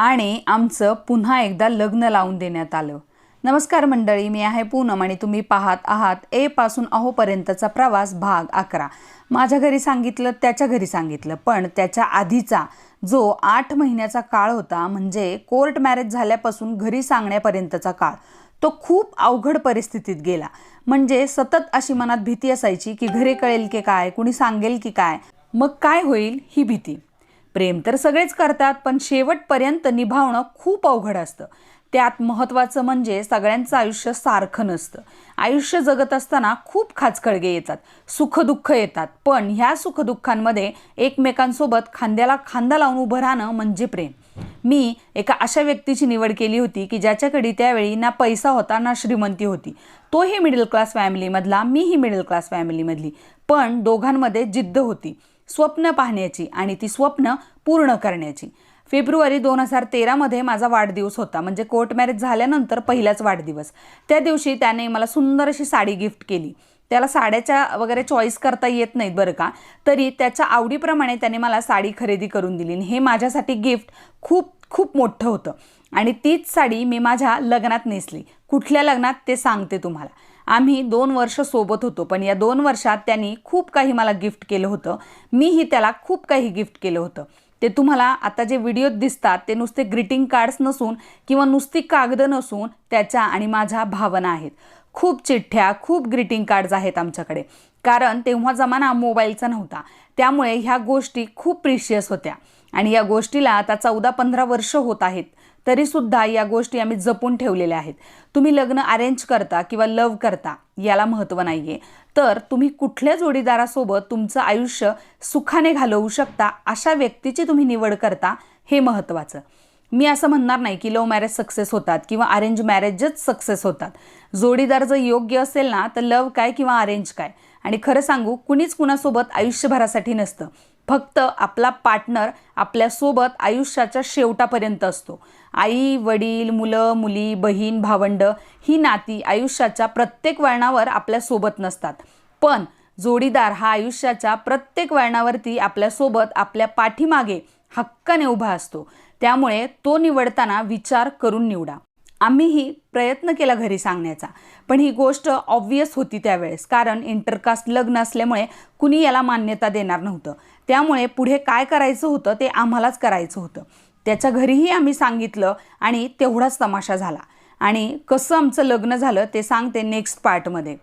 आणि आमचं पुन्हा एकदा लग्न लावून देण्यात आलं। नमस्कार मंडळी, मी आहे पूनम आणि तुम्ही पाहत आहात ए पासून अहोपर्यंतचा प्रवास भाग 11। माझ्या घरी सांगितलं, त्याच्या घरी सांगितलं, पण त्याच्या आधीचा जो 8 महिन्याचा काळ होता, म्हणजे कोर्ट मॅरेज झाल्यापासून घरी सांगण्यापर्यंतचा काळ, तो खूप अवघड परिस्थितीत गेला। म्हणजे सतत अशी मनात भीती असायची की घरी कळेल की काय, कुणी सांगेल की काय, मग काय होईल ही भीती। प्रेम तर सगळेच करतात, पण शेवटपर्यंत निभावणं खूप अवघड असतं। त्यात महत्त्वाचं म्हणजे सगळ्यांचं आयुष्य सारखं नसतं। आयुष्य जगत असताना खूप खाचखळगे येतात, सुखदुःख येतात, पण ह्या सुखदुःखांमध्ये एकमेकांसोबत खांद्याला खांदा लावून उभं राहणं म्हणजे प्रेम। मी एका अशा व्यक्तीची निवड केली होती की ज्याच्याकडे त्यावेळी ना पैसा होता ना श्रीमंती होती। तोही मिडल क्लास फॅमिलीमधला, मीही मिडल क्लास फॅमिलीमधली, पण दोघांमध्ये जिद्द होती, स्वप्न पाहण्याची आणि ती स्वप्न पूर्ण करण्याची। फेब्रुवारी 2013 मध्ये माझा वाढदिवस होता, म्हणजे कोर्ट मॅरेज झाल्यानंतर पहिलाच वाढदिवस। त्या दिवशी त्याने मला सुंदर अशी साडी गिफ्ट केली। त्याला साड्याच्या वगैरे चॉईस करता येत नाहीत बरं का, तरी त्याच्या आवडीप्रमाणे त्याने मला साडी खरेदी करून दिली। हे माझ्यासाठी गिफ्ट खूप खूप मोठं होतं आणि तीच साडी मी माझ्या लग्नात नेसली। कुठल्या लग्नात ते सांगते तुम्हाला। आम्ही 2 वर्ष सोबत होतो, पण या 2 वर्षात त्यांनी खूप काही मला गिफ्ट केलं होतं, मीही त्याला खूप काही गिफ्ट केलं होतं। ते तुम्हाला आता जे व्हिडिओत दिसतात ते नुसते ग्रीटिंग कार्ड्स नसून किंवा नुसती कागद नसून त्याच्या आणि माझ्या भावना आहेत। खूप चिठ्ठ्या, खूप ग्रीटिंग कार्ड्स आहेत आमच्याकडे, कारण तेव्हा जमाना मोबाईलचा नव्हता, त्यामुळे ह्या गोष्टी खूप प्रिशियस होत्या। आणि या गोष्टीला आता 14-15 वर्ष होत आहेत, तरीसुद्धा या गोष्टी आम्ही जपून ठेवलेल्या आहेत। तुम्ही लग्न अरेंज करता किंवा लव्ह करता याला महत्त्व नाही आहे, तर तुम्ही कुठल्या जोडीदारासोबत तुमचं आयुष्य सुखाने घालवू शकता अशा व्यक्तीची तुम्ही निवड करता, हे महत्त्वाचं। मी असं म्हणणार नाही की लव्ह मॅरेज सक्सेस होतात किंवा अरेंज मॅरेजच सक्सेस होतात। जोडीदार जर योग्य असेल ना, तर लव्ह काय किंवा अरेंज काय। आणि खरं सांगू, कुणीच कुणासोबत आयुष्यभरासाठी नसतं, फक्त आपला पार्टनर आपल्यासोबत आयुष्याच्या शेवटापर्यंत असतो। आई वडील, मुलं मुली, बहीण भावंड ही नाती आयुष्याच्या प्रत्येक वळणावर आपल्यासोबत नसतात, पण जोडीदार हा आयुष्याच्या प्रत्येक वळणावरती आपल्यासोबत, आपल्या पाठीमागे हक्काने उभा असतो। त्यामुळे तो निवडताना विचार करून निवडा। आम्हीही प्रयत्न केला घरी सांगण्याचा, पण ही गोष्ट ऑब्वियस होती त्यावेळेस, कारण इंटरकास्ट लग्न असल्यामुळे कुणी याला मान्यता देणार नव्हतं। त्यामुळे पुढे काय करायचं होतं ते आम्हालाच करायचं होतं। त्याच्या घरीही आम्ही सांगितलं आणि तेवढाच तमाशा झाला। आणि कसं आमचं लग्न झालं ते सांगते नेक्स्ट पार्टमध्ये।